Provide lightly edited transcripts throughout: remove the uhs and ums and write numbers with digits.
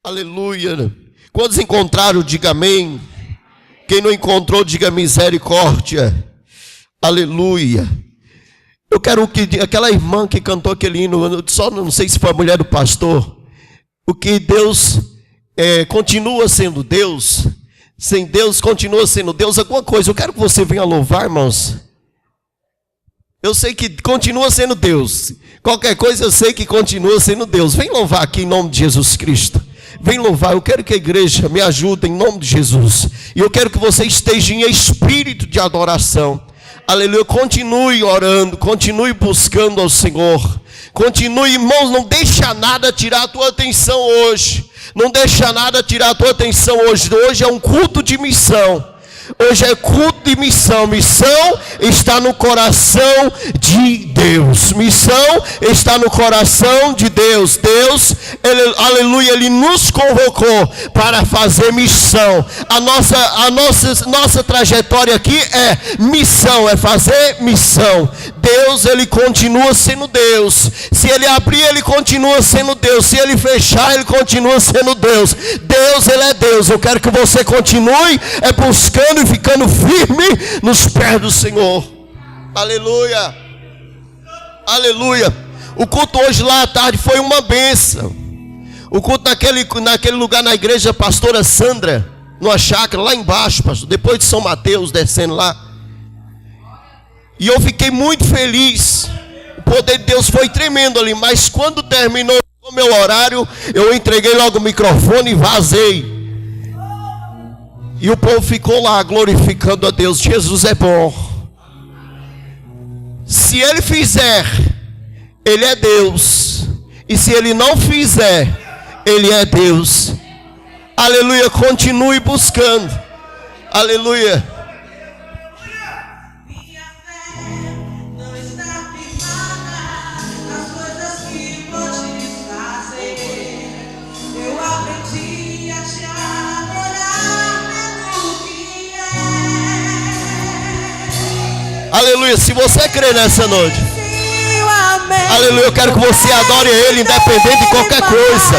Aleluia. Quantos encontraram, diga amém. Quem não encontrou, diga misericórdia. Aleluia. Eu quero que aquela irmã que cantou aquele hino, só não sei se foi a mulher do pastor, o que Deus continua sendo Deus, sem Deus continua sendo Deus, alguma coisa. Eu quero que você venha louvar, irmãos. Eu sei que continua sendo Deus. Qualquer coisa eu sei que continua sendo Deus. Vem louvar aqui em nome de Jesus Cristo. Vem louvar. Eu quero que a igreja me ajude em nome de Jesus. E eu quero que você esteja em espírito de adoração. Aleluia. Continue orando, continue buscando ao Senhor. Continue, irmãos, não deixa nada tirar a tua atenção hoje. Não deixa nada tirar a tua atenção hoje. Hoje é um culto de missão. Hoje é culto de missão. Missão está no coração de Deus. Missão está no coração de Deus. Deus, aleluia, Ele nos convocou para fazer missão. A nossa trajetória aqui é missão, é fazer missão. Deus, Ele continua sendo Deus. Se Ele abrir, Ele continua sendo Deus. Se Ele fechar, Ele continua sendo Deus. Deus, Ele é Deus. Eu quero que você continue buscando e ficando firme nos pés do Senhor. Aleluia. Aleluia. O culto hoje lá à tarde foi uma bênção. O culto naquele lugar na igreja pastora Sandra, numa chácara lá embaixo, pastor, depois de São Mateus, descendo lá. E eu fiquei muito feliz. O poder de Deus foi tremendo ali. Mas quando terminou o meu horário, eu entreguei logo o microfone e vazei. E o povo ficou lá glorificando a Deus. Jesus é bom. Se Ele fizer, Ele é Deus. E se Ele não fizer, Ele é Deus. Aleluia, continue buscando. Aleluia. Aleluia, se você crê nessa noite, aleluia, eu quero que você adore Ele independente de qualquer coisa,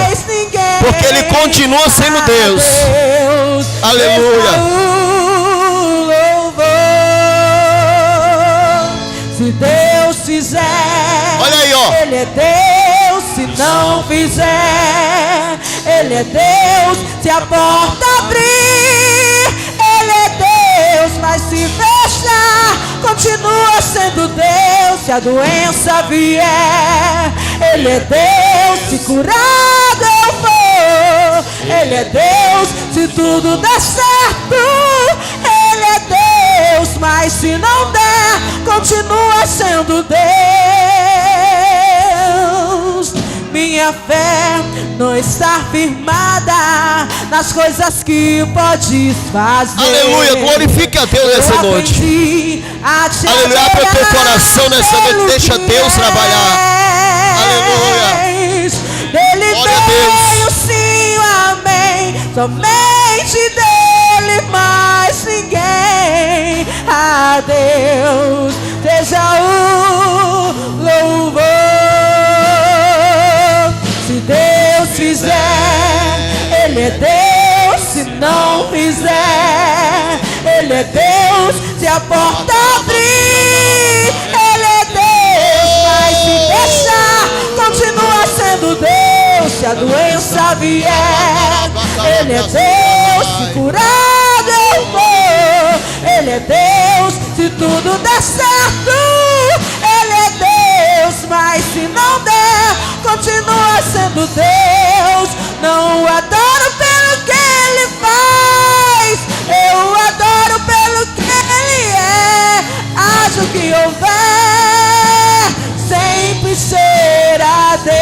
porque Ele continua sendo Deus. Aleluia. Se Deus fizer, olha aí, ó. Ele é Deus. Se não fizer, Ele é Deus. Se a porta abrir, Ele é Deus. Mas se fechar, continua sendo Deus. Se a doença vier, Ele é Deus. Se curado eu for, Ele é Deus. Se tudo der certo, Ele é Deus. Mas se não der, continua sendo Deus. Minha fé não está firmada nas coisas que podes fazer. Aleluia, glorifique a Deus nessa noite. Aleluia, abre o teu coração nessa noite, deixa Deus trabalhar. Aleluia. Dele veio sim, amém. Somente dele, mais ninguém. A Deus seja o louvor. Se Deus fizer, Ele é Deus. Se não fizer, Ele é Deus. Se a porta abrir, Ele é Deus. Mas se deixar, continua sendo Deus. Se a doença vier, Ele é Deus. Se curado eu for, Ele é Deus. Se tudo der certo, Ele é Deus. Mas se não der, continua sendo Deus. Não o adoro pelo que Ele faz, eu adoro pelo que Ele é. Haja o que houver, sempre será Deus.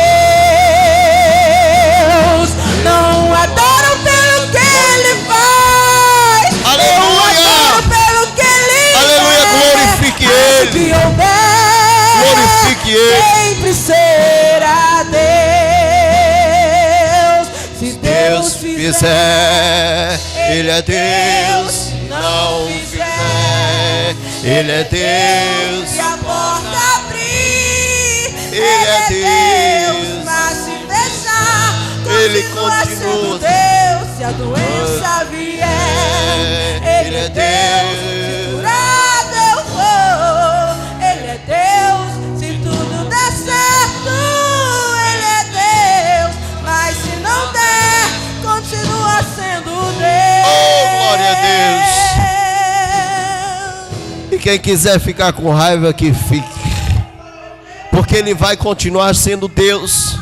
Não adoro pelo que Ele faz, aleluia. Eu adoro pelo que Ele aleluia, é. glorifique Haja Ele. o que houver, glorifique Ele. sempre será Deus. Se Deus fizer, Ele é Deus. Se não fizer, Ele é Deus. Se a porta abrir, Ele é Deus. Mas se fechar, Ele continua continua sendo Deus. Se a doença vier, Ele é Deus. Se curado eu vou, Ele é Deus. Se tudo der certo, Ele é Deus. Mas se não der, continua sendo Deus. Oh, glória a Deus. E quem quiser ficar com raiva, que fique. Porque Ele vai continuar sendo Deus.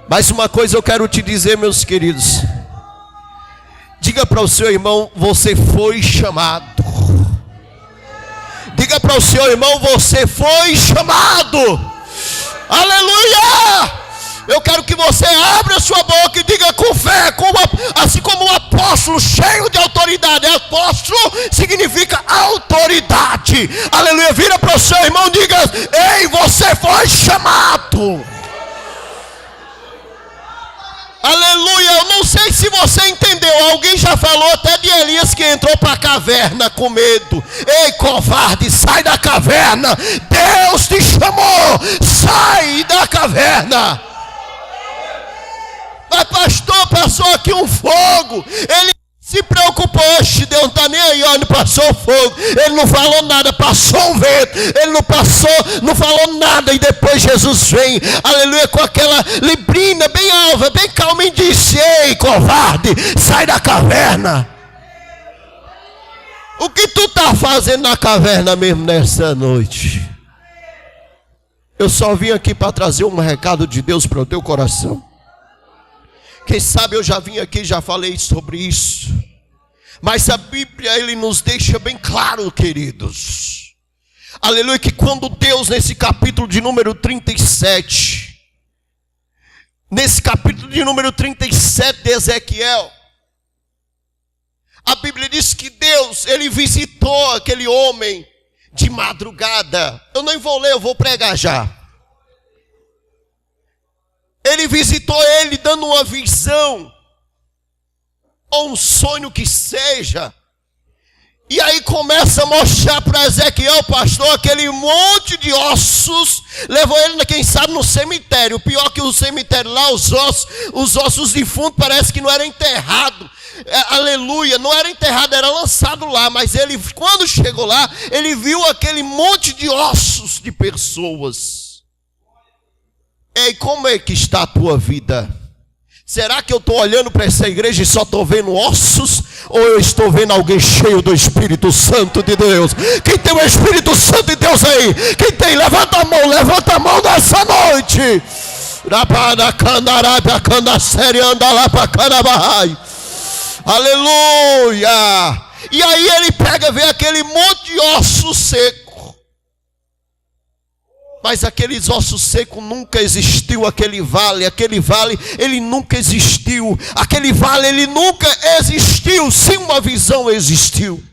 Mas uma coisa eu quero te dizer, meus queridos. Diga para o seu irmão: você foi chamado. Diga para o seu irmão: você foi chamado. Aleluia! Eu quero que você abra a sua boca e diga com fé, assim como um apóstolo cheio de autoridade. Apóstolo significa autoridade. Aleluia! Vira para o seu irmão e diga: ei, você foi chamado. Aleluia! Eu não sei se você entendeu. Alguém já falou até de Elias que entrou para a caverna com medo. Ei, covarde, sai da caverna. Deus te chamou. Sai da caverna. Mas pastor, passou aqui um fogo. Ele se preocupou. Oxe, Deus não está nem aí, olha, passou o fogo. Ele não falou nada, passou um vento. Ele não passou, não falou nada. E depois Jesus vem, aleluia, com aquela librina bem alva, bem calma, e disse: ei, covarde, sai da caverna. O que tu está fazendo na caverna mesmo nessa noite? Eu só vim aqui para trazer um recado de Deus para o teu coração. Quem sabe eu já vim aqui, já falei sobre isso. Mas a Bíblia, ele nos deixa bem claro, queridos. Aleluia, que quando Deus, nesse capítulo de número 37, nesse capítulo de número 37 de Ezequiel, a Bíblia diz que Deus, ele visitou aquele homem de madrugada. Eu nem vou ler, eu vou pregar já. Ele visitou ele dando uma visão, ou um sonho que seja. E aí começa a mostrar para Ezequiel, pastor, aquele monte de ossos. Levou ele, quem sabe, no cemitério. Pior que o cemitério lá, os ossos defuntos parece que não era enterrado. Aleluia, não era enterrado, era lançado lá. Mas ele, quando chegou lá, ele viu aquele monte de ossos de pessoas. Ei, como é que está a tua vida? Será que eu estou olhando para essa igreja e só estou vendo ossos? Ou eu estou vendo alguém cheio do Espírito Santo de Deus? Quem tem o Espírito Santo de Deus aí? Quem tem? Levanta a mão nessa noite. Aleluia. E aí ele pega, vê aquele monte de osso seco. Mas aqueles ossos secos nunca existiu, aquele vale ele nunca existiu. Aquele vale ele nunca existiu, sim, uma visão existiu.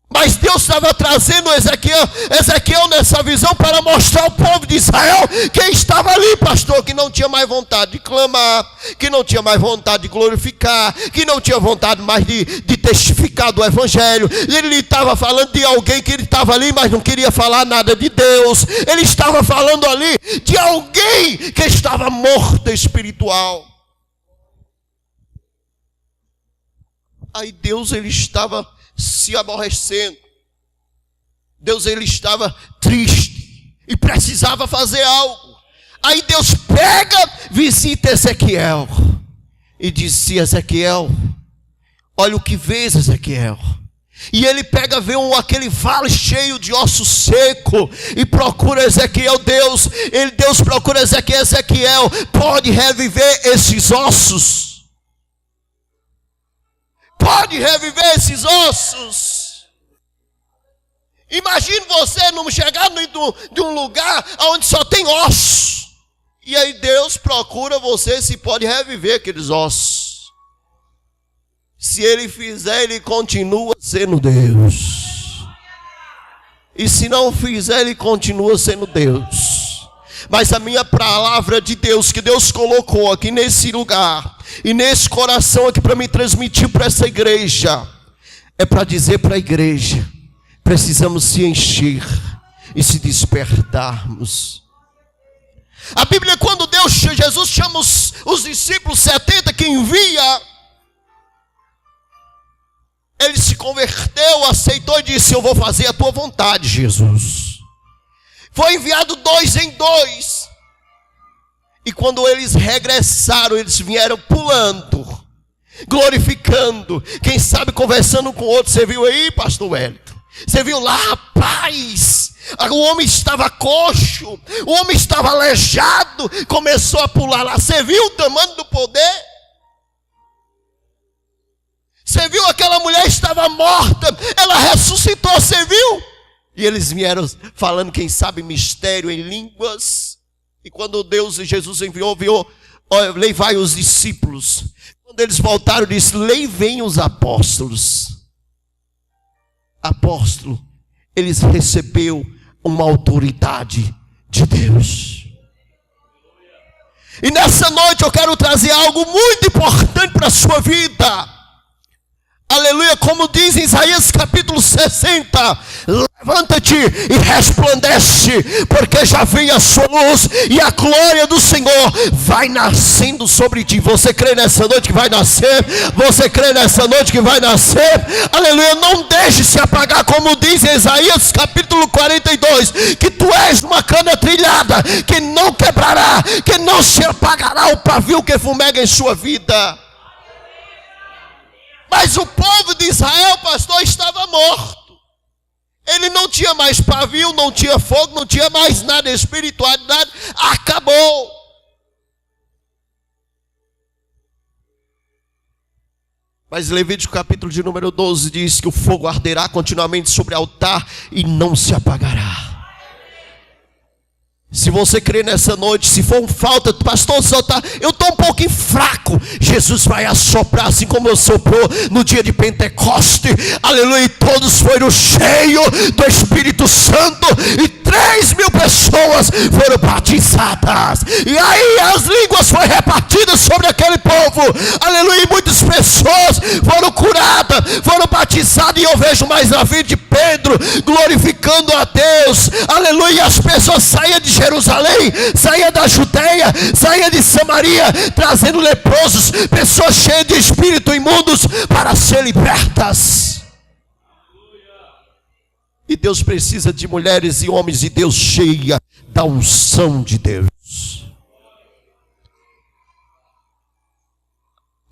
Mas Deus estava trazendo Ezequiel nessa visão para mostrar ao povo de Israel que estava ali, pastor, que não tinha mais vontade de clamar, que não tinha mais vontade de glorificar, que não tinha vontade mais de testificar do evangelho. Ele estava falando de alguém que ele estava ali, mas não queria falar nada de Deus. Ele estava falando ali de alguém que estava morto espiritual. Aí Deus, ele estava se aborrecendo. Deus, ele estava triste e precisava fazer algo. Aí Deus pega, visita Ezequiel e disse: Ezequiel, olha o que vês, Ezequiel. E ele pega, vê aquele vale cheio de osso seco e procura Ezequiel. Deus procura Ezequiel. Ezequiel, pode reviver esses ossos? Pode reviver esses ossos? Imagine você não chegar de um lugar onde só tem ossos. E aí Deus procura você se pode reviver aqueles ossos. Se ele fizer, ele continua sendo Deus. E se não fizer, ele continua sendo Deus. Mas a minha palavra de Deus, que Deus colocou aqui nesse lugar e nesse coração aqui para me transmitir para essa igreja, é para dizer para a igreja: precisamos se encher e se despertarmos. A Bíblia, quando Jesus chama os discípulos 70 que envia, ele se converteu, aceitou e disse: eu vou fazer a tua vontade, Jesus. Foi enviado 2 em 2. E quando eles regressaram, eles vieram pulando, glorificando. Quem sabe conversando com o outro. Você viu aí, pastor Wellington? Você viu lá, rapaz? O homem estava coxo, o homem estava aleijado, começou a pular lá. Você viu o tamanho do poder? Você viu, aquela mulher estava morta, ela ressuscitou, você viu? E eles vieram falando, quem sabe, mistério em línguas. E quando Jesus enviou, levai os discípulos. Quando eles voltaram, disse: levem os apóstolos. Apóstolo, eles receberam uma autoridade de Deus. E nessa noite eu quero trazer algo muito importante para a sua vida. Aleluia, como diz em Isaías capítulo 60, levanta-te e resplandece, porque já vem a sua luz e a glória do Senhor vai nascendo sobre ti. Você crê nessa noite que vai nascer? Você crê nessa noite que vai nascer? Aleluia, não deixe se apagar, como diz em Isaías capítulo 42, que tu és uma cana trilhada, que não quebrará, que não se apagará o pavio que fumega em sua vida. Mas o povo de Israel, pastor, estava morto. Ele não tinha mais pavio, não tinha fogo, não tinha mais nada, espiritualidade acabou. Mas Levítico capítulo de número 12 diz que o fogo arderá continuamente sobre o altar e não se apagará. Se você crê nessa noite, se for falta, pastor, eu estou um pouquinho fraco, Jesus vai assoprar, assim como eu soprou no dia de Pentecoste, aleluia, e todos foram cheios do Espírito Santo, e 3.000 pessoas foram batizadas, e aí as línguas foram repartidas sobre aquele povo, aleluia, e muitas pessoas foram curadas, foram batizadas, e eu vejo mais na vida de Pedro, glorificando a Deus, aleluia, e as pessoas saíam de Jerusalém, saía da Judeia, saía de Samaria, trazendo leprosos, pessoas cheias de espírito imundos para ser libertas. E Deus precisa de mulheres e homens de Deus cheia da unção de Deus.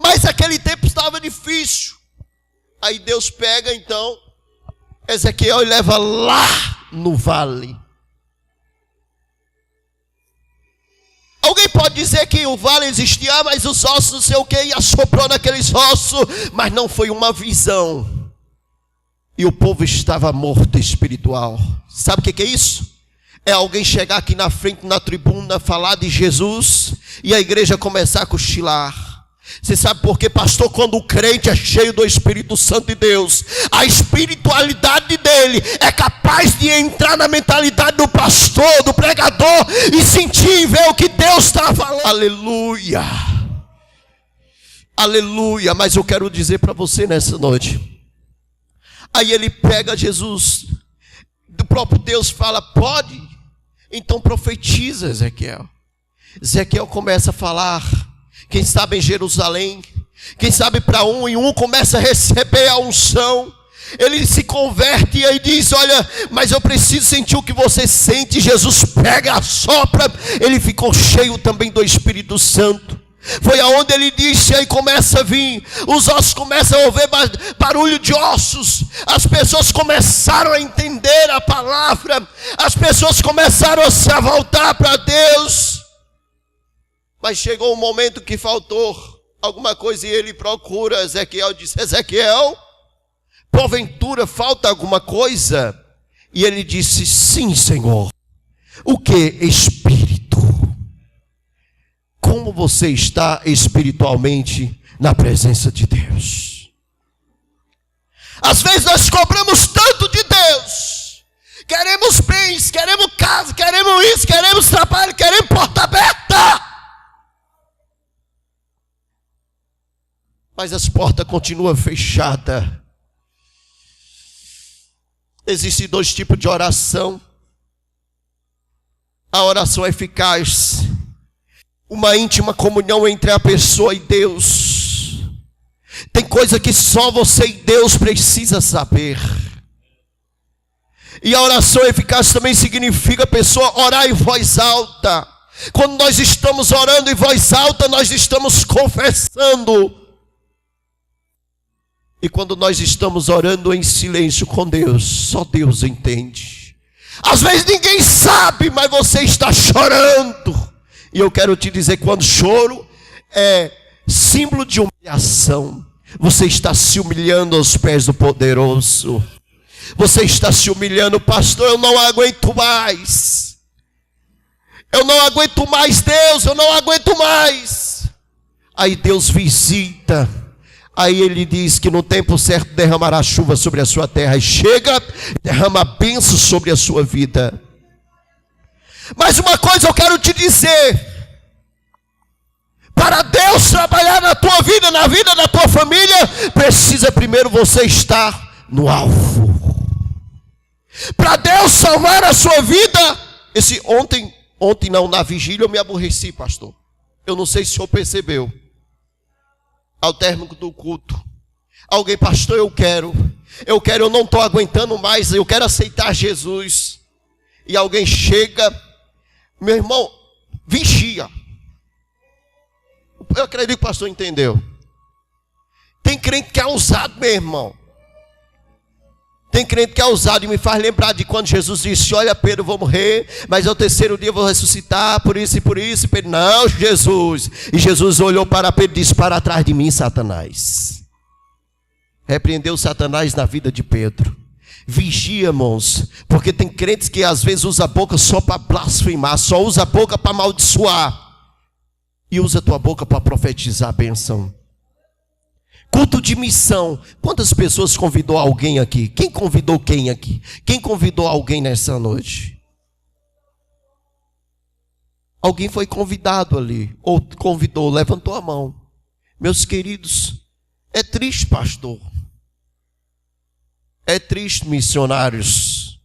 Mas aquele tempo estava difícil. Aí Deus pega então Ezequiel e leva lá no vale. Alguém pode dizer que o vale existia, mas os ossos não sei o que, e assoprou naqueles ossos, mas não foi uma visão. E o povo estava morto espiritual. Sabe o que é isso? É alguém chegar aqui na frente, na tribuna, falar de Jesus, e a igreja começar a cochilar. Você sabe por quê, pastor? Quando o crente é cheio do Espírito Santo de Deus, a espiritualidade dele é capaz de entrar na mentalidade do pastor, do pregador, e sentir e ver o que Deus está falando. Aleluia, aleluia. Mas eu quero dizer para você nessa noite, aí ele pega Jesus, do próprio Deus fala, pode? Então profetiza, Ezequiel. Ezequiel começa a falar. Quem sabe em Jerusalém, quem sabe para um em um começa a receber a unção. Ele se converte e aí diz, olha, mas eu preciso sentir o que você sente. Jesus pega, assopra, ele ficou cheio também do Espírito Santo. Foi aonde ele disse, aí começa a vir, os ossos começam a ouvir barulho de ossos, as pessoas começaram a entender a palavra, as pessoas começaram a se voltar para Deus. Mas chegou um momento que faltou alguma coisa e ele procura Ezequiel, disse, Ezequiel, porventura falta alguma coisa? E ele disse, sim, Senhor. O que? Espírito. Como você está espiritualmente na presença de Deus? Às vezes nós cobramos tanto de Deus, queremos bens, queremos casa, queremos isso, queremos trabalho, queremos porta aberta, mas as portas continuam fechadas. Existem 2 tipos de oração. A oração é eficaz. Uma íntima comunhão entre a pessoa e Deus. Tem coisa que só você e Deus precisa saber. E a oração eficaz também significa a pessoa orar em voz alta. Quando nós estamos orando em voz alta, nós estamos confessando. E quando nós estamos orando em silêncio com Deus, só Deus entende. Às vezes ninguém sabe, mas você está chorando. E eu quero te dizer, quando choro é símbolo de humilhação. Você está se humilhando aos pés do poderoso. Você está se humilhando, pastor, eu não aguento mais. Eu não aguento mais, Deus, eu não aguento mais. Aí Deus visita. Aí ele diz que no tempo certo derramará chuva sobre a sua terra. E chega, derrama bênção sobre a sua vida. Mas uma coisa eu quero te dizer. Para Deus trabalhar na tua vida, na vida da tua família, precisa primeiro você estar no alvo. Para Deus salvar a sua vida. Ontem não, na vigília eu me aborreci, pastor. Eu não sei se o senhor percebeu. Ao término do culto, alguém, pastor, eu não estou aguentando mais, eu quero aceitar Jesus. E alguém chega, meu irmão, vigia. Eu acredito que o pastor entendeu. Tem crente que é ousado, meu irmão. Tem crente que é ousado e me faz lembrar de quando Jesus disse: olha, Pedro, eu vou morrer, mas ao terceiro dia eu vou ressuscitar, por isso e por isso. E Pedro: não, Jesus. E Jesus olhou para Pedro e disse: para trás de mim, Satanás. Repreendeu Satanás na vida de Pedro. Vigia, irmãos, porque tem crentes que às vezes usa a boca só para blasfemar, só usa a boca para amaldiçoar. E usa a tua boca para profetizar a bênção. Culto de missão. Quantas pessoas convidou alguém aqui? Quem convidou quem aqui? Quem convidou alguém nessa noite? Alguém foi convidado ali. Ou convidou, levantou a mão. Meus queridos, é triste, pastor. É triste, missionários.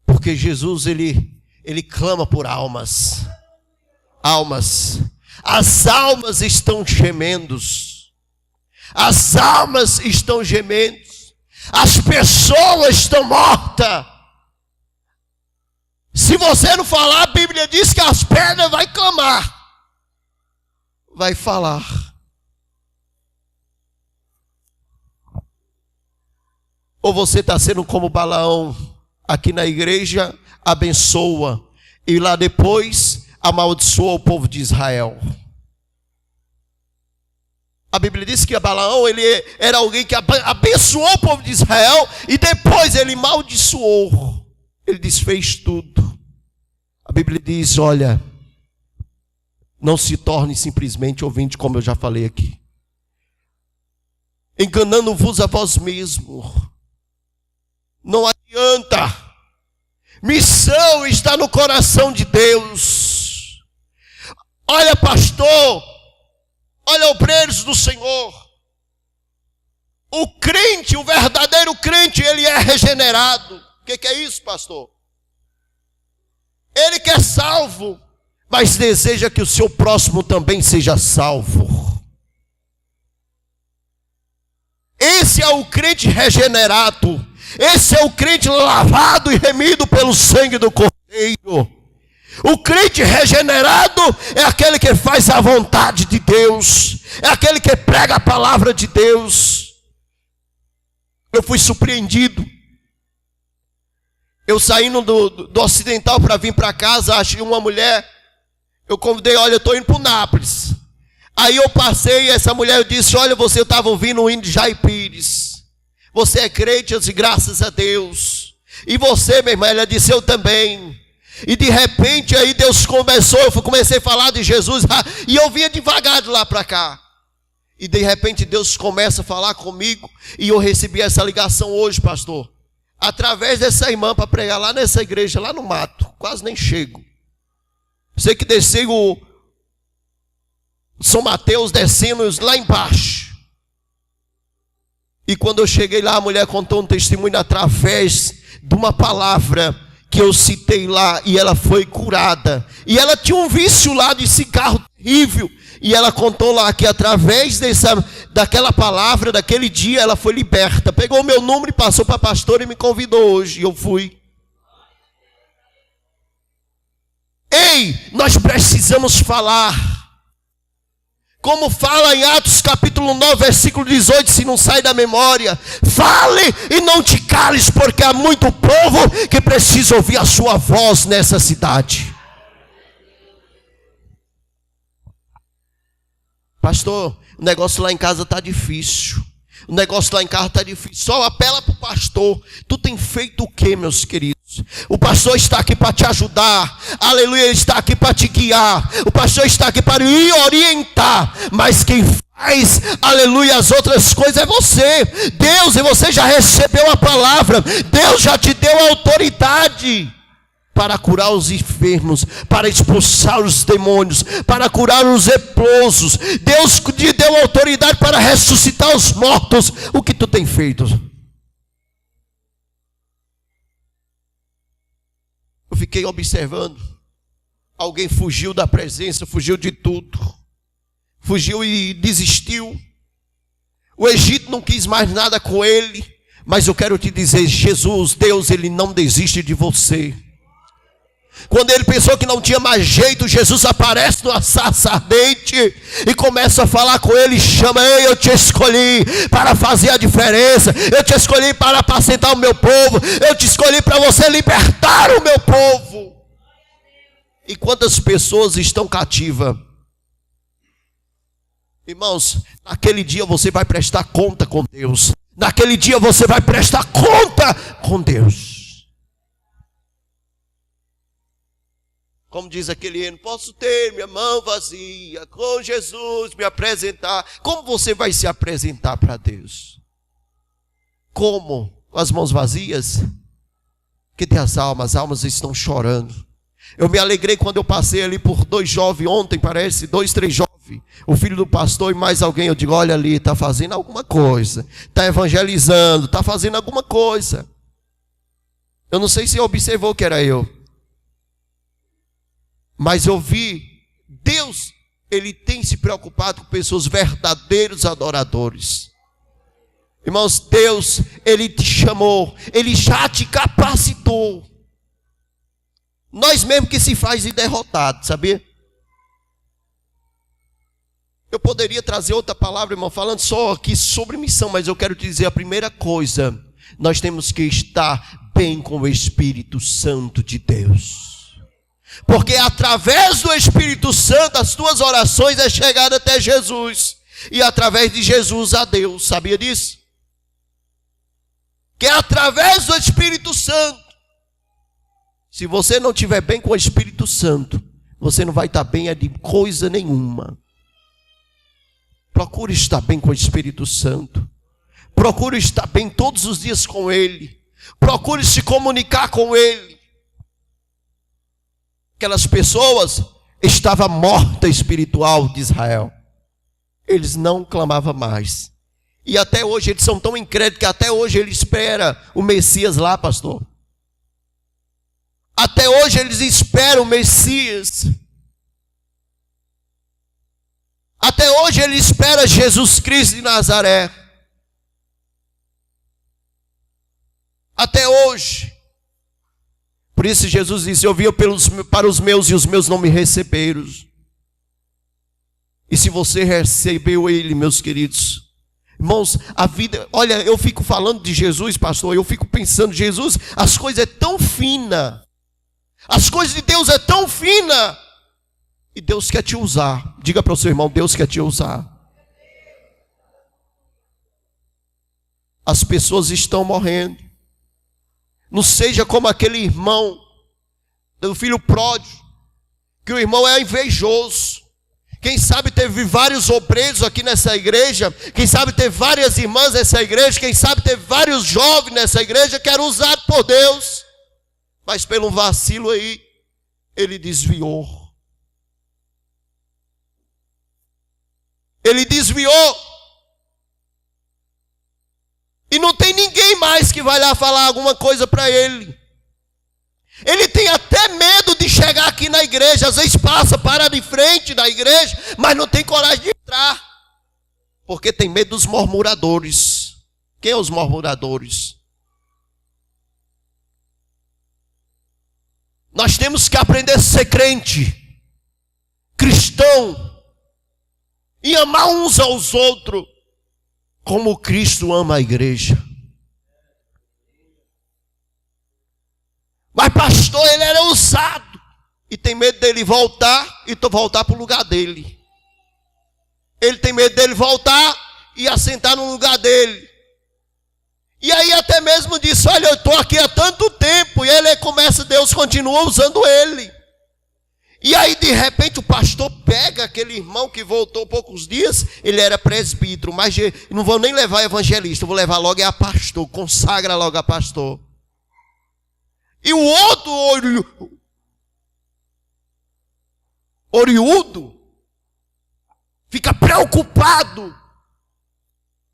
Porque Jesus, ele clama por almas. Almas. As almas estão gemendo. As almas estão gemendo. As pessoas estão mortas. Se você não falar, a Bíblia diz que as pedras vão clamar. Vai falar. Ou você está sendo como Balaão, aqui na igreja, abençoa. E lá depois, amaldiçoa o povo de Israel. A Bíblia diz que Balaão, ele era alguém que abençoou o povo de Israel e depois ele amaldiçoou. Ele desfez tudo. A Bíblia diz, olha, não se torne simplesmente ouvinte, como eu já falei aqui. Enganando-vos a vós mesmos. Não adianta. Missão está no coração de Deus. Olha, pastor, olha, obreiros do Senhor. O crente, o verdadeiro crente, ele é regenerado. O que é isso, pastor? Ele quer salvo, mas deseja que o seu próximo também seja salvo. Esse é o crente regenerado. Esse é o crente lavado e remido pelo sangue do Cordeiro. O crente regenerado é aquele que faz a vontade de Deus. É aquele que prega a palavra de Deus. Eu fui surpreendido. Eu saindo do Ocidental para vir para casa, achei uma mulher. Eu convidei, olha, eu estou indo para o Nápoles. Aí eu passei e essa mulher disse, olha, você estava ouvindo o hino de Jair Pires. Você é crente? Eu disse, graças a Deus. E você, minha irmã? Ela disse, eu também. E de repente aí Deus começou, eu comecei a falar de Jesus, e eu vinha devagar de lá para cá. E de repente Deus começa a falar comigo, e eu recebi essa ligação hoje, pastor, através dessa irmã para pregar lá nessa igreja, lá no mato, quase nem chego. Sei que desci o São Mateus descendo lá embaixo. E quando eu cheguei lá, a mulher contou um testemunho através de uma palavra que que eu citei lá, e ela foi curada. E ela tinha um vício lá de cigarro terrível. E ela contou lá que através daquela palavra, daquele dia, ela foi liberta. Pegou o meu número e passou para a pastora e me convidou hoje. E eu fui. Ei, nós precisamos falar. Como fala em Atos capítulo 9, versículo 18, se não sai da memória. Fale e não te cales, porque há muito povo que precisa ouvir a sua voz nessa cidade. Pastor, o negócio lá em casa está difícil. O negócio lá em casa está difícil. Só apela para o pastor. Tu tem feito o que, meus queridos? O pastor está aqui para te ajudar. Aleluia, ele está aqui para te guiar. O pastor está aqui para lhe orientar. Mas quem faz, aleluia, as outras coisas é você. Deus, e você já recebeu a palavra. Deus já te deu a autoridade para curar os enfermos, para expulsar os demônios, para curar os leprosos. Deus te deu autoridade para ressuscitar os mortos. O que tu tem feito? Eu fiquei observando. Alguém fugiu da presença, fugiu de tudo. Fugiu e desistiu. O Egito não quis mais nada com ele. Mas eu quero te dizer, Jesus, Deus, ele não desiste de você. Quando ele pensou que não tinha mais jeito, Jesus aparece numa sarça ardente e começa a falar com ele, chama: ei, eu te escolhi para fazer a diferença, eu te escolhi para apacentar o meu povo, eu te escolhi para você libertar o meu povo. E quantas pessoas estão cativas? Irmãos, naquele dia você vai prestar conta com Deus. Naquele dia você vai prestar conta com Deus. Como diz aquele hino, posso ter minha mão vazia, com Jesus me apresentar. Como você vai se apresentar para Deus? Como? Com as mãos vazias? Que tem as almas estão chorando. Eu me alegrei quando eu passei ali por 2 jovens ontem, parece, 2, 3 jovens. O filho do pastor e mais alguém, eu digo, olha ali, está fazendo alguma coisa. Está evangelizando, está fazendo alguma coisa. Eu não sei se observou que era eu. Mas eu vi, Deus, ele tem se preocupado com pessoas verdadeiros adoradores. Irmãos, Deus, ele te chamou, ele já te capacitou. Nós mesmo que se faz de derrotado, sabia? Eu poderia trazer outra palavra, irmão, falando só aqui sobre missão, mas eu quero te dizer a primeira coisa. Nós temos que estar bem com o Espírito Santo de Deus. Porque através do Espírito Santo as tuas orações é chegada até Jesus. E através de Jesus a Deus. Sabia disso? Que é através do Espírito Santo. Se você não estiver bem com o Espírito Santo, você não vai estar bem de coisa nenhuma. Procure estar bem com o Espírito Santo. Procure estar bem todos os dias com Ele. Procure se comunicar com Ele. Aquelas pessoas estavam mortas espiritual de Israel. Eles não clamavam mais. E até hoje eles são tão incrédulos que até hoje eles esperam o Messias lá, pastor. Até hoje eles esperam o Messias. Até hoje eles esperam Jesus Cristo de Nazaré. Até hoje. Por isso Jesus disse, eu vim para os meus e os meus não me receberam. E se você recebeu Ele, meus queridos, irmãos, a vida, olha, eu fico falando de Jesus, pastor, eu fico pensando, Jesus, as coisas é tão fina, as coisas de Deus é tão fina, e Deus quer te usar. Diga para o seu irmão, Deus quer te usar. As pessoas estão morrendo. Não seja como aquele irmão do filho pródigo, que o irmão é invejoso. Quem sabe teve vários obreiros aqui nessa igreja, quem sabe teve várias irmãs nessa igreja, quem sabe teve vários jovens nessa igreja que eram usados por Deus, mas pelo vacilo aí, ele desviou. Ele desviou. E não tem ninguém mais que vai lá falar alguma coisa para ele. Ele tem até medo de chegar aqui na igreja. Às vezes passa, para de frente da igreja, mas não tem coragem de entrar, porque tem medo dos murmuradores. Quem é os murmuradores? Nós temos que aprender a ser crente, cristão, e amar uns aos outros, como Cristo ama a igreja. Mas pastor, ele era ousado, e tem medo dele voltar, e voltar para o lugar dele. Ele tem medo dele voltar e assentar no lugar dele. E aí até mesmo disse, olha, eu estou aqui há tanto tempo, e ele começa, Deus continua usando ele. E aí de repente o pastor pega aquele irmão que voltou poucos dias, ele era presbítero, mas não vou nem levar evangelista, vou levar logo a pastor, consagra logo a pastor. E o outro oriundo fica preocupado.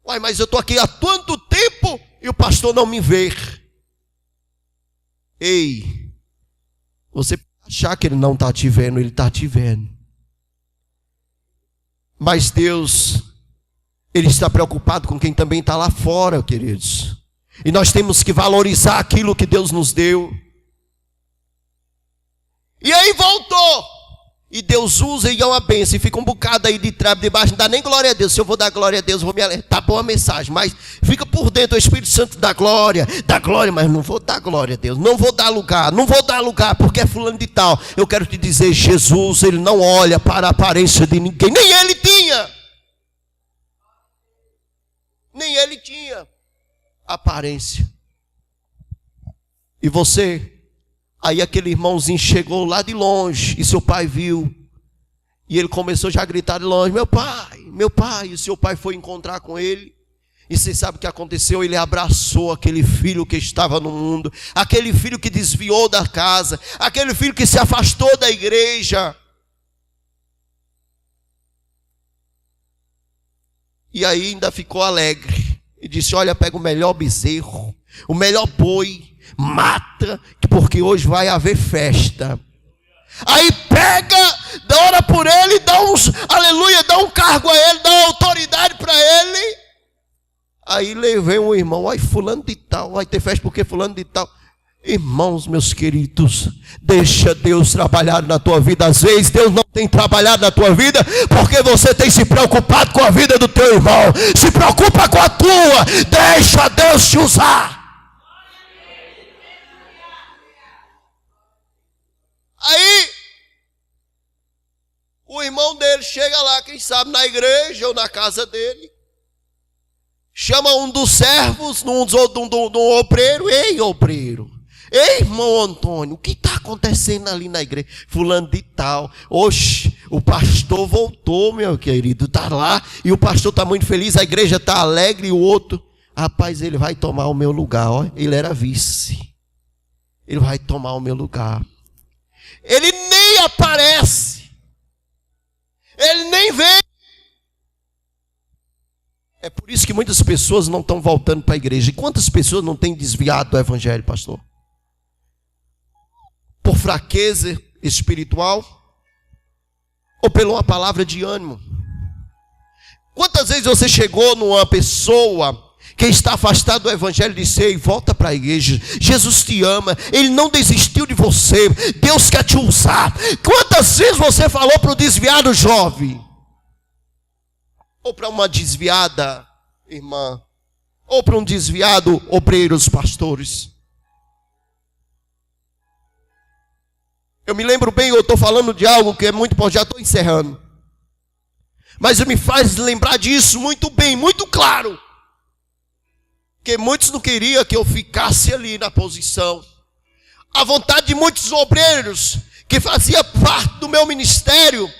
Uai, mas eu estou aqui há tanto tempo e o pastor não me vê. Ei, você pode achar que ele não está te vendo, ele está te vendo. Mas Deus, ele está preocupado com quem também está lá fora, queridos. E nós temos que valorizar aquilo que Deus nos deu. E aí voltou. E Deus usa e é uma bênção. E fica um bocado aí de trás, debaixo. Não dá nem glória a Deus. Se eu vou dar glória a Deus, vou me alertar. Tá boa a mensagem. Mas fica por dentro o Espírito Santo da glória. Mas não vou dar glória a Deus. Não vou dar lugar. Não vou dar lugar porque é fulano de tal. Eu quero te dizer, Jesus, ele não olha para a aparência de ninguém. Nem ele tinha. Nem ele tinha aparência. E você? Aí aquele irmãozinho chegou lá de longe, e seu pai viu, e ele começou já a gritar de longe, meu pai, e seu pai foi encontrar com ele, e você sabe o que aconteceu? Ele abraçou aquele filho que estava no mundo, aquele filho que desviou da casa, aquele filho que se afastou da igreja. E aí ainda ficou alegre, e disse, olha, pega o melhor bezerro, o melhor boi, mata, porque hoje vai haver festa. Aí pega, ora por ele, dá um cargo a ele, dá uma autoridade para ele. Aí levei um irmão, ai fulano de tal, vai ter festa porque fulano de tal. Irmãos, meus queridos, deixa Deus trabalhar na tua vida. Às vezes Deus não tem trabalhado na tua vida porque você tem se preocupado com a vida do teu irmão. Se preocupa com a tua, deixa Deus te usar. Aí, o irmão dele chega lá, quem sabe na igreja ou na casa dele, chama um dos servos, um obreiro, ei obreiro, ei irmão Antônio, o que está acontecendo ali na igreja? Fulano de tal, oxe, o pastor voltou, meu querido, está lá, e o pastor está muito feliz, a igreja está alegre, e o outro, rapaz, ele vai tomar o meu lugar, ó, ele era vice, ele vai tomar o meu lugar. Ele nem aparece. Ele nem vem. É por isso que muitas pessoas não estão voltando para a igreja. E quantas pessoas não têm desviado do evangelho, pastor? Por fraqueza espiritual? Ou por uma palavra de ânimo? Quantas vezes você chegou numa pessoa que está afastado do evangelho e disse, ei, volta para a igreja, Jesus te ama, ele não desistiu de você, Deus quer te usar. Quantas vezes você falou para o desviado jovem, ou para uma desviada irmã, ou para um desviado obreiro, os pastores? Eu me lembro bem, eu estou falando de algo que é muito importante, já estou encerrando, mas me faz lembrar disso muito bem, muito claro. Porque muitos não queriam que eu ficasse ali na posição. A vontade de muitos obreiros que fazia parte do meu ministério,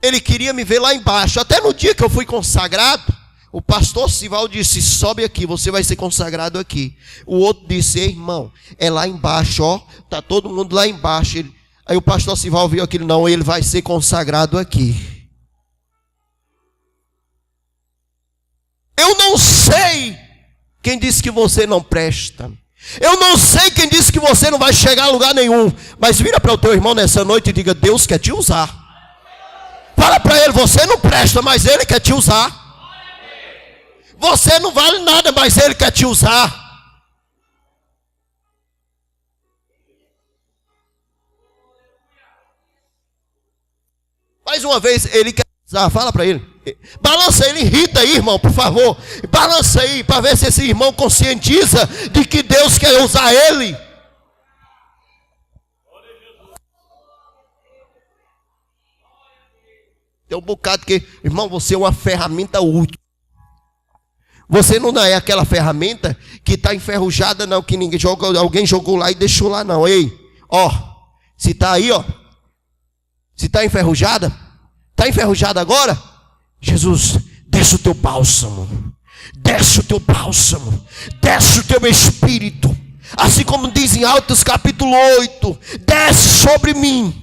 ele queria me ver lá embaixo. Até no dia que eu fui consagrado, o pastor Sival disse, sobe aqui, você vai ser consagrado aqui. O outro disse, ei, irmão, é lá embaixo, ó, está todo mundo lá embaixo. Aí o pastor Sival viu aquilo, não, ele vai ser consagrado aqui. Eu não sei quem disse que você não presta. Eu não sei quem disse que você não vai chegar a lugar nenhum, mas vira para o teu irmão nessa noite e diga: Deus quer te usar. Fala para ele: você não presta, mas Ele quer te usar. Você não vale nada, mas Ele quer te usar. Mais uma vez, Ele quer usar. Fala para ele. Balança ele, irrita aí, irmão, por favor. Balança aí, para ver se esse irmão conscientiza de que Deus quer usar ele. Tem um bocado que, irmão, você é uma ferramenta útil. Você não é aquela ferramenta que está enferrujada, não, que ninguém jogou, alguém jogou lá e deixou lá, não. Ei, ó, se está aí, ó, se está enferrujada agora, Jesus, desce o teu bálsamo, desce o teu bálsamo, desce o teu espírito, assim como diz em Atos capítulo 8, desce sobre mim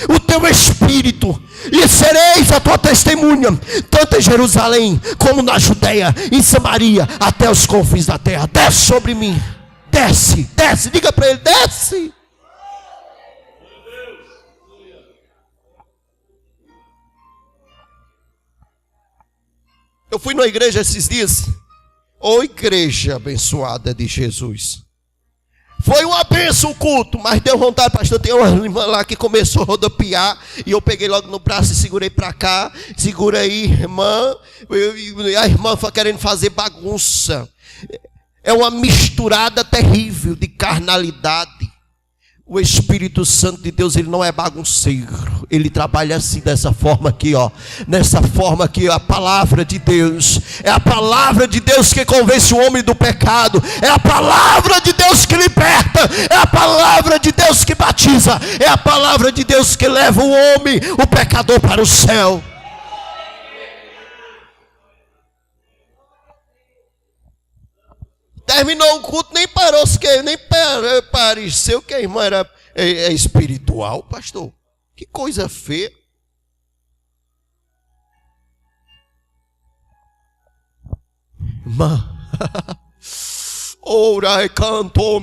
o teu espírito, e sereis a tua testemunha, tanto em Jerusalém, como na Judeia, em Samaria, até os confins da terra. Desce sobre mim, desce, diga para ele: desce. Eu fui na igreja esses dias. Ô igreja abençoada de Jesus. Foi uma bênção o culto, mas deu vontade, pastor. Tem uma irmã lá que começou a rodopiar, e eu peguei logo no braço e segurei para cá. Segura aí, irmã. E a irmã foi querendo fazer bagunça. É uma misturada terrível de carnalidade. O Espírito Santo de Deus, ele não é bagunceiro. Ele trabalha assim, dessa forma aqui, ó. Nessa forma aqui, a palavra de Deus. É a palavra de Deus que convence o homem do pecado. É a palavra de Deus que liberta. É a palavra de Deus que batiza. É a palavra de Deus que leva o homem, o pecador, para o céu. Terminou o culto, nem pareceu que a irmã era espiritual, pastor. Que coisa feia. Irmã, ora cantou,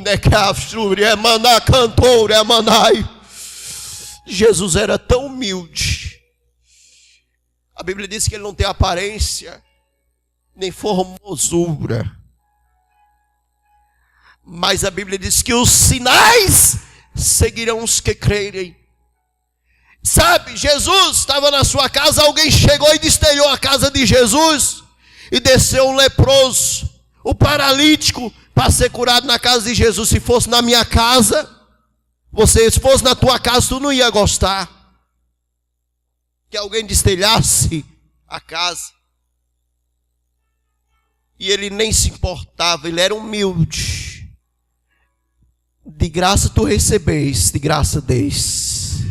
Jesus era tão humilde. A Bíblia diz que ele não tem aparência nem formosura. Mas a Bíblia diz que os sinais seguirão os que crerem. Sabe, Jesus estava na sua casa, alguém chegou e destelhou a casa de Jesus, e desceu um leproso, o paralítico, para ser curado na casa de Jesus. Se fosse na minha casa, se fosse na tua casa, tu não ia gostar que alguém destelhasse a casa. E ele nem se importava, ele era humilde. De graça tu recebes, de graça deis.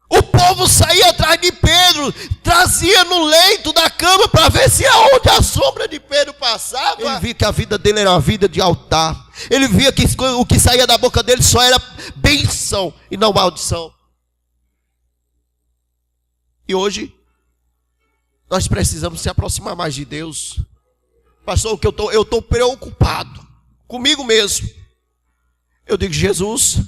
O povo saía atrás de Pedro, trazia no leito da cama para ver se aonde a sombra de Pedro passava. Ele via que a vida dele era uma vida de altar. Ele via que o que saía da boca dele só era bênção e não maldição. E hoje nós precisamos se aproximar mais de Deus. Pastor, eu estou preocupado comigo mesmo. Eu digo: Jesus,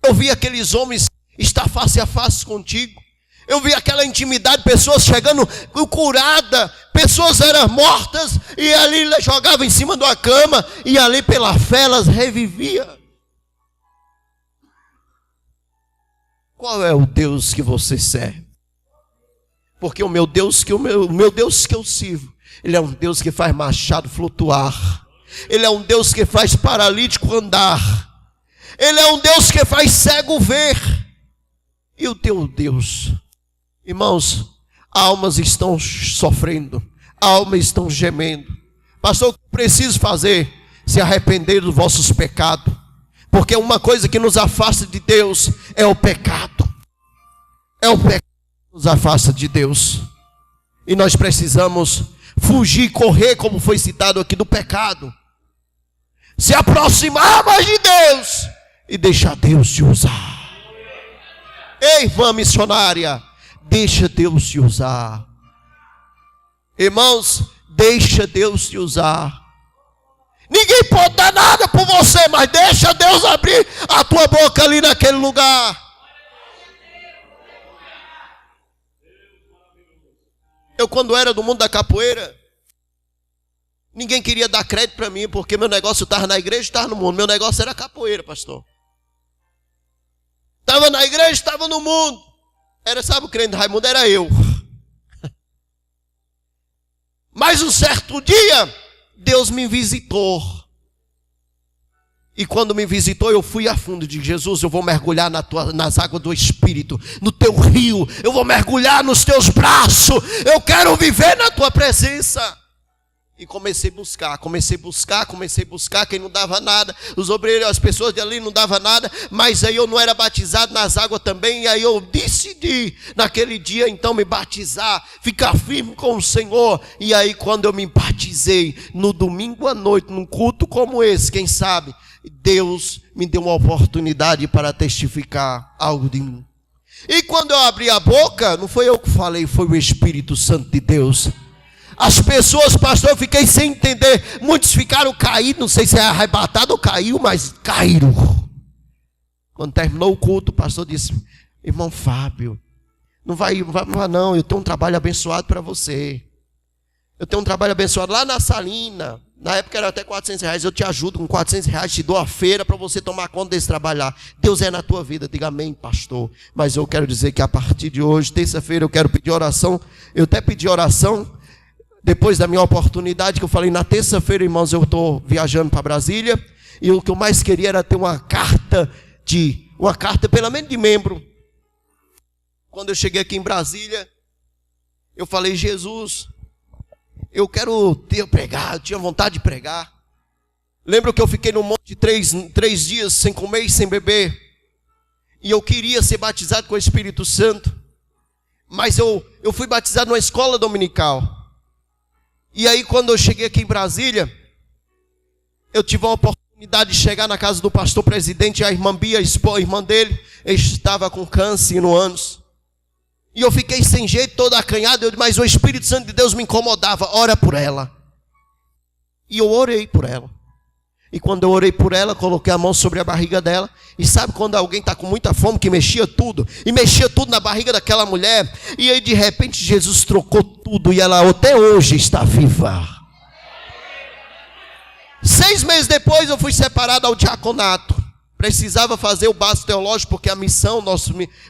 eu vi aqueles homens estar face a face contigo. Eu vi aquela intimidade, pessoas chegando curadas, pessoas eram mortas, e ali jogavam em cima de uma cama, e ali pela fé elas reviviam. Qual é o Deus que você serve? Porque o meu Deus que eu sirvo, Ele é um Deus que faz machado flutuar. Ele é um Deus que faz paralítico andar. Ele é um Deus que faz cego ver. E o teu Deus, irmãos, almas estão sofrendo, almas estão gemendo. Pastor, o que preciso fazer? Se arrepender dos vossos pecados. Porque uma coisa que nos afasta de Deus é o pecado. É o pecado que nos afasta de Deus. E nós precisamos fugir, correr, como foi citado aqui, do pecado. Se aproximar mais de Deus e deixar Deus te usar. Ei, irmã missionária, deixa Deus te usar. Irmãos, deixa Deus te usar. Ninguém pode dar nada por você, mas deixa Deus abrir a tua boca ali naquele lugar. Eu, quando era do mundo da capoeira, ninguém queria dar crédito para mim, porque meu negócio estava na igreja e estava no mundo. Meu negócio era capoeira, pastor. Estava na igreja, estava no mundo. Era, sabe, o crente Raimundo era eu. Mas um certo dia, Deus me visitou. E quando me visitou, eu fui a fundo de Jesus, eu vou mergulhar nas águas do Espírito, no teu rio, eu vou mergulhar nos teus braços, eu quero viver na tua presença. E comecei a buscar, quem não dava nada, os obreiros, as pessoas de ali não davam nada, mas aí eu não era batizado nas águas também, e aí eu decidi, naquele dia então me batizar, ficar firme com o Senhor, e aí quando eu me batizei, no domingo à noite, num culto como esse, quem sabe, Deus me deu uma oportunidade para testificar algo de mim. E quando eu abri a boca, não foi eu que falei, foi o Espírito Santo de Deus. As pessoas, pastor, eu fiquei sem entender. Muitos ficaram caídos, não sei se é arrebatado ou caiu, mas caíram. Quando terminou o culto, o pastor disse: irmão Fábio, não vai não, eu tenho um trabalho abençoado para você. Eu tenho um trabalho abençoado lá na Salina. Na época era até R$400, eu te ajudo com R$400, te dou a feira para você tomar conta desse trabalho lá. Deus é na tua vida, diga amém, pastor. Mas eu quero dizer que a partir de hoje, terça-feira, eu quero pedir oração. Eu até pedi oração. Depois da minha oportunidade, que eu falei, na terça-feira, irmãos, eu estou viajando para Brasília, e o que eu mais queria era ter uma carta pelo menos de membro. Quando eu cheguei aqui em Brasília, eu falei: Jesus, eu quero pregar, eu tinha vontade de pregar. Lembro que eu fiquei no monte de três dias sem comer e sem beber, e eu queria ser batizado com o Espírito Santo, mas eu fui batizado numa escola dominical. E aí quando eu cheguei aqui em Brasília, eu tive a oportunidade de chegar na casa do pastor presidente, a irmã Bia, a irmã dele, estava com câncer no ânus. E eu fiquei sem jeito, todo acanhado, mas o Espírito Santo de Deus me incomodava: ora por ela. E eu orei por ela. E quando eu orei por ela, coloquei a mão sobre a barriga dela. E sabe quando alguém está com muita fome, que mexia tudo? E mexia tudo na barriga daquela mulher. E aí de repente Jesus trocou tudo, e ela até hoje está viva. 6 meses depois eu fui separado ao diaconato. Precisava fazer o básico teológico, porque a missão,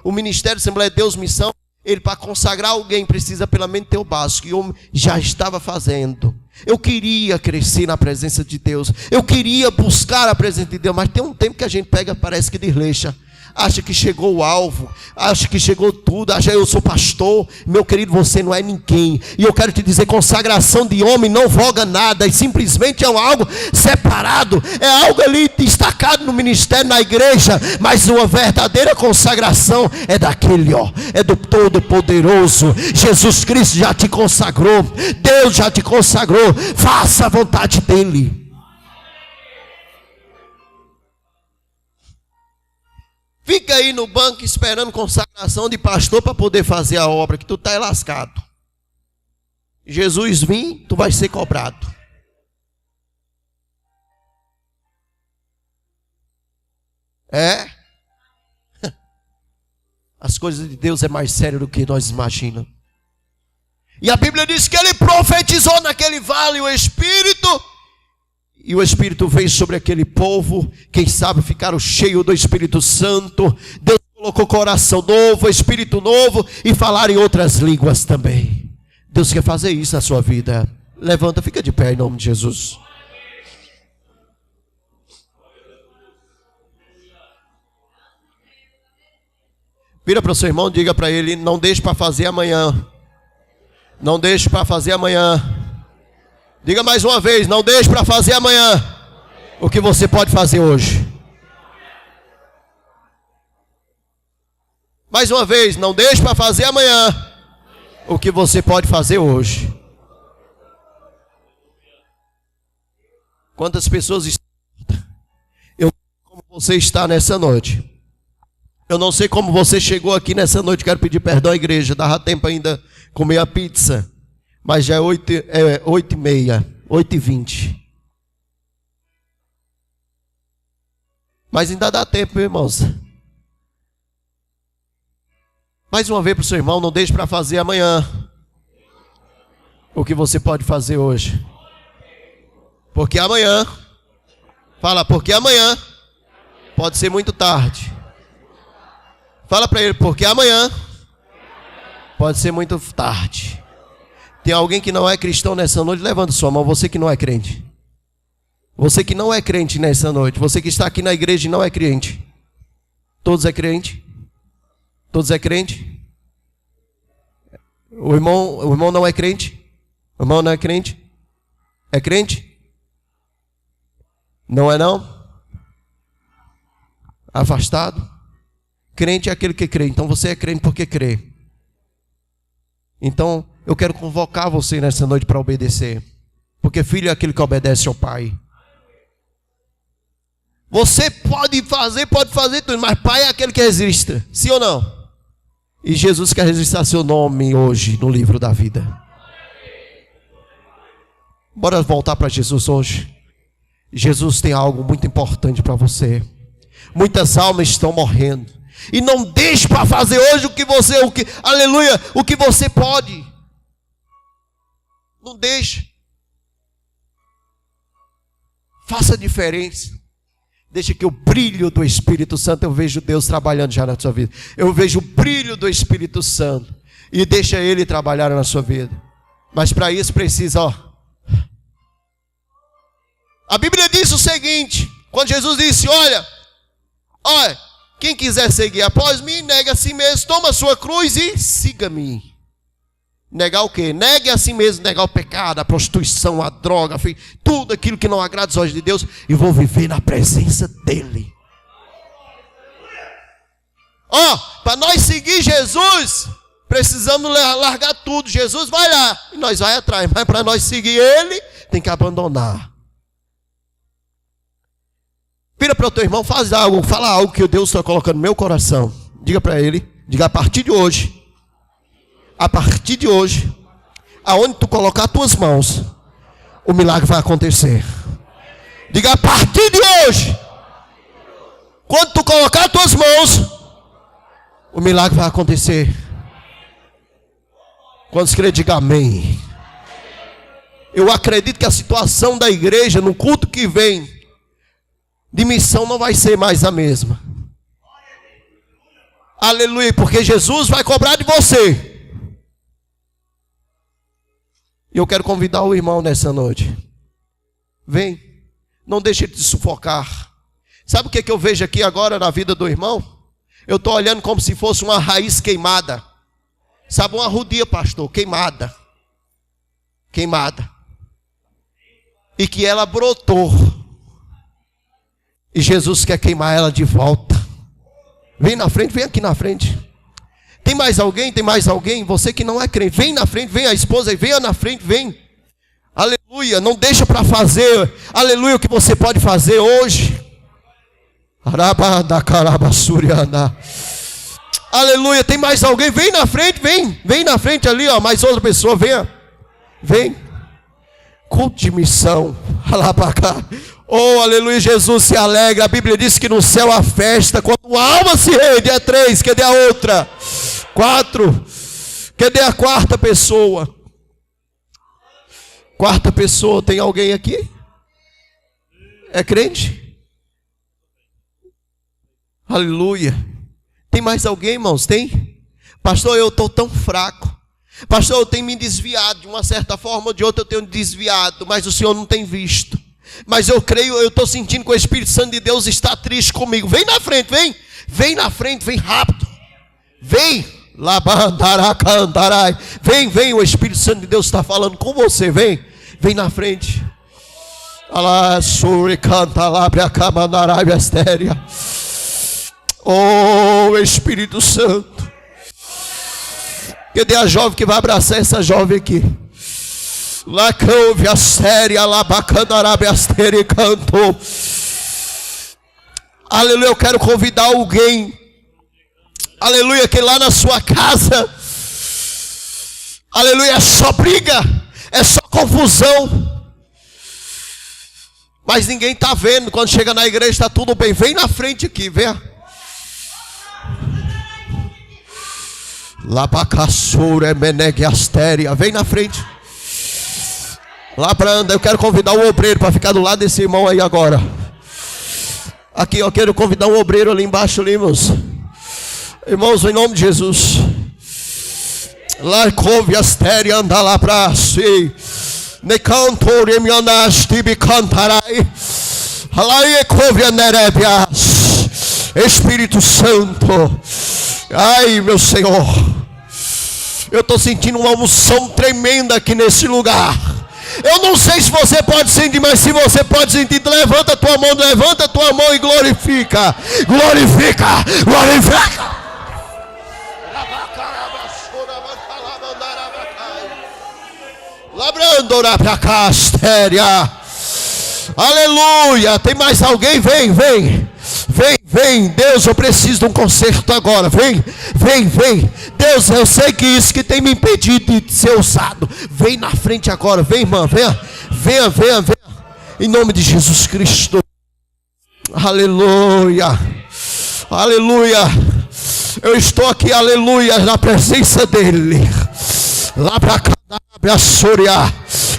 o Ministério Assembleia de Deus Missão, ele, para consagrar alguém, precisa pelo menos ter o básico. E eu já estava fazendo. Eu queria crescer na presença de Deus. Eu queria buscar a presença de Deus. Mas tem um tempo que a gente pega, parece que desleixa. Acha que chegou o alvo, acha que chegou tudo, acha: eu sou pastor. Meu querido, você não é ninguém. E eu quero te dizer, consagração de homem não voga nada, e simplesmente é algo separado, é algo ali destacado no ministério, na igreja. Mas uma verdadeira consagração é daquele, é do Todo-Poderoso. Jesus Cristo já te consagrou, Deus já te consagrou. Faça a vontade dele. Fica aí no banco esperando consagração de pastor para poder fazer a obra, que tu está lascado. Jesus vir, tu vai ser cobrado. É? As coisas de Deus é mais sério do que nós imaginamos. E a Bíblia diz que ele profetizou naquele vale o Espírito. E o Espírito veio sobre aquele povo. Quem sabe ficaram cheios do Espírito Santo. Deus colocou coração novo, Espírito novo, e falaram em outras línguas também. Deus quer fazer isso na sua vida. Levanta, fica de pé em nome de Jesus. Vira para o seu irmão, diga para ele: não deixe para fazer amanhã. Não deixe para fazer amanhã. Diga mais uma vez: não deixe para fazer amanhã o que você pode fazer hoje. Mais uma vez: não deixe para fazer amanhã o que você pode fazer hoje. Quantas pessoas estão? Eu não sei como você está nessa noite. Eu não sei como você chegou aqui nessa noite. Quero pedir perdão à igreja. Dava tempo ainda comer a pizza. Mas já é 8h30, 8h20. Mas ainda dá tempo, meus irmãos. Mais uma vez para o seu irmão, não deixe para fazer amanhã o que você pode fazer hoje. Porque amanhã, porque amanhã pode ser muito tarde. Fala para ele, porque amanhã pode ser muito tarde. Tem alguém que não é cristão nessa noite? Levanta sua mão, você que não é crente. Você que não é crente nessa noite. Você que está aqui na igreja e não é crente. Todos é crente? Todos é crente? O irmão não é crente? O irmão não é crente? É crente? Não é não? Afastado? Crente é aquele que crê. Então você é crente porque crê. Então eu quero convocar você nessa noite para obedecer. Porque filho é aquele que obedece ao pai. Você pode fazer tudo, mas pai é aquele que resiste. Sim ou não? E Jesus quer registrar seu nome hoje no livro da vida. Bora voltar para Jesus hoje. Jesus tem algo muito importante para você. Muitas almas estão morrendo. E não deixe para fazer hoje aleluia, o que você pode. Não deixe. Faça a diferença. Deixa que o brilho do Espírito Santo, eu vejo Deus trabalhando já na sua vida. Eu vejo o brilho do Espírito Santo. E deixa Ele trabalhar na sua vida. Mas para isso precisa, A Bíblia diz o seguinte, quando Jesus disse, olha, quem quiser seguir após mim, negue a si mesmo, toma a sua cruz e siga-me. Negar o quê? Negue a si mesmo, negar o pecado, a prostituição, a droga, tudo aquilo que não agrada os olhos de Deus, e vou viver na presença dEle. Para nós seguir Jesus, precisamos largar tudo. Jesus vai lá, e nós vai atrás, mas para nós seguir Ele, tem que abandonar. Vira para o teu irmão, fala algo que Deus está colocando no meu coração. Diga para ele, diga a partir de hoje, aonde tu colocar as tuas mãos, o milagre vai acontecer. Diga a partir de hoje, quando tu colocar as tuas mãos, o milagre vai acontecer. Quando crê, diga amém. Eu acredito que a situação da igreja no culto que vem de missão não vai ser mais a mesma. Aleluia, porque Jesus vai cobrar de você. E eu quero convidar o irmão nessa noite. Vem, não deixe ele te sufocar. Sabe o que eu vejo aqui agora na vida do irmão? Eu estou olhando como se fosse uma raiz queimada. Sabe, uma arrudia, pastor, queimada. E que ela brotou. E Jesus quer queimar ela de volta. Vem na frente, vem aqui na frente. Tem mais alguém? Você que não é crente, vem na frente, vem a esposa, venha na frente, vem. Aleluia, não deixa para fazer, aleluia, o que você pode fazer hoje. Aleluia, tem mais alguém? Vem na frente, vem na frente ali, mais outra pessoa, vem. Culto de missão, aleluia, Jesus se alegra. A Bíblia diz que no céu há festa quando uma alma se rende. É 3, cadê a outra? 4, cadê a quarta pessoa? Quarta pessoa, tem alguém aqui? É crente? Aleluia. Tem mais alguém, irmãos? Tem? Pastor, eu estou tão fraco. Pastor, eu tenho me desviado. De uma certa forma ou de outra eu tenho desviado, mas o Senhor não tem visto. Mas eu creio, eu estou sentindo que o Espírito Santo de Deus está triste comigo. Vem na frente, vem na frente, vem rápido. Vem. Vem, o Espírito Santo de Deus está falando com você. Vem na frente. Oh, Espírito Santo. Cadê a jovem que vai abraçar essa jovem aqui? Lá que ouve a séria, lá bacandarabia e cantou. Aleluia, eu quero convidar alguém. Aleluia, que lá na sua casa, Aleluia, é só briga, é só confusão. Mas ninguém está vendo. Quando chega na igreja está tudo bem. Vem na frente aqui, vem. Labacassura, menegue astéria. Vem na frente. Lá para andar. Eu quero convidar o obreiro para ficar do lado desse irmão aí agora. Aqui eu quero convidar um obreiro ali embaixo, ali, irmãos. Irmãos, em nome de Jesus. Lá couve astéria, anda lá para si. Ne cantore mi anasti bi cantarai. Alaie couve anerebias. Espírito Santo. Ai, meu Senhor. Eu estou sentindo uma unção tremenda aqui nesse lugar. Eu não sei se você pode sentir, mas se você pode sentir, levanta a tua mão e glorifica. Glorifica, glorifica. Labrando para cá, astéria. Aleluia. Tem mais alguém? Vem. Deus, eu preciso de um conserto agora. Vem. Deus, eu sei que isso que tem me impedido de ser usado. Vem na frente agora. Vem, irmã. Venha. Em nome de Jesus Cristo. Aleluia. Eu estou aqui, aleluia, na presença dEle. Lá para cá.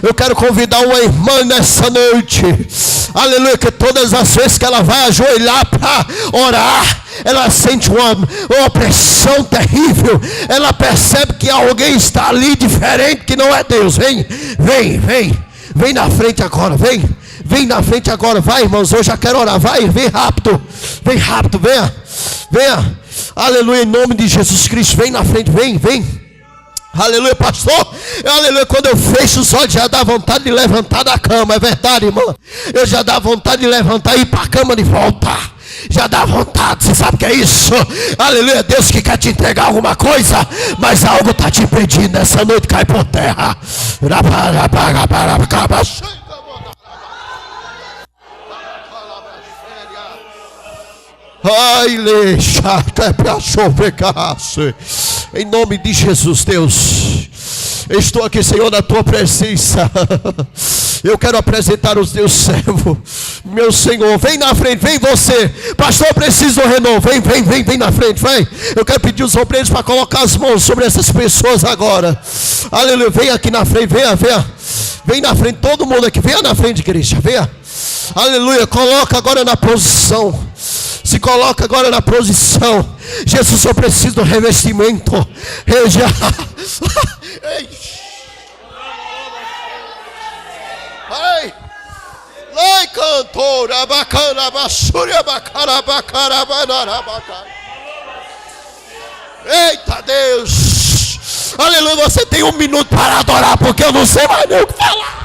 Eu quero convidar uma irmã nessa noite, aleluia, que todas as vezes que ela vai ajoelhar para orar, ela sente uma opressão terrível. Ela percebe que alguém está ali diferente, que não é Deus. Vem na frente agora, vem na frente agora. Vai, irmãos, eu já quero orar. Vem rápido, venha, aleluia, em nome de Jesus Cristo. Vem na frente, vem. Aleluia, pastor. Aleluia, quando eu fecho os olhos já dá vontade de levantar da cama. É verdade, irmã. Eu já dá vontade de levantar e ir para a cama de volta. Já dá vontade, você sabe o que é isso? Aleluia, Deus que quer te entregar alguma coisa, mas algo está te impedindo. Nessa noite cai por terra. Ai, deixa para chover. Em nome de Jesus, Deus, estou aqui, Senhor, na tua presença. Eu quero apresentar os teus servos, meu Senhor. Vem na frente, vem você, pastor. Eu preciso do renovo. Vem na frente, vai. Eu quero pedir os obreiros para colocar as mãos sobre essas pessoas agora. Aleluia, vem aqui na frente, venha. Vem na frente, todo mundo aqui, venha na frente, igreja, venha. Aleluia, coloca agora na posição. Se coloca agora na posição. Jesus, eu preciso do revestimento. Ai, cantora, bacana, basúria, bacana, bacana, banana, bacana. Eita Deus. Aleluia, você tem 1 minuto para adorar, porque eu não sei mais nem o que falar.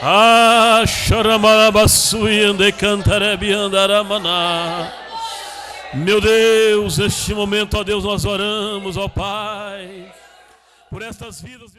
Ah, choramarabaçu e ande cantarebi andaramana. Meu Deus, neste momento, ó Deus, nós oramos, ó Pai, por estas vidas.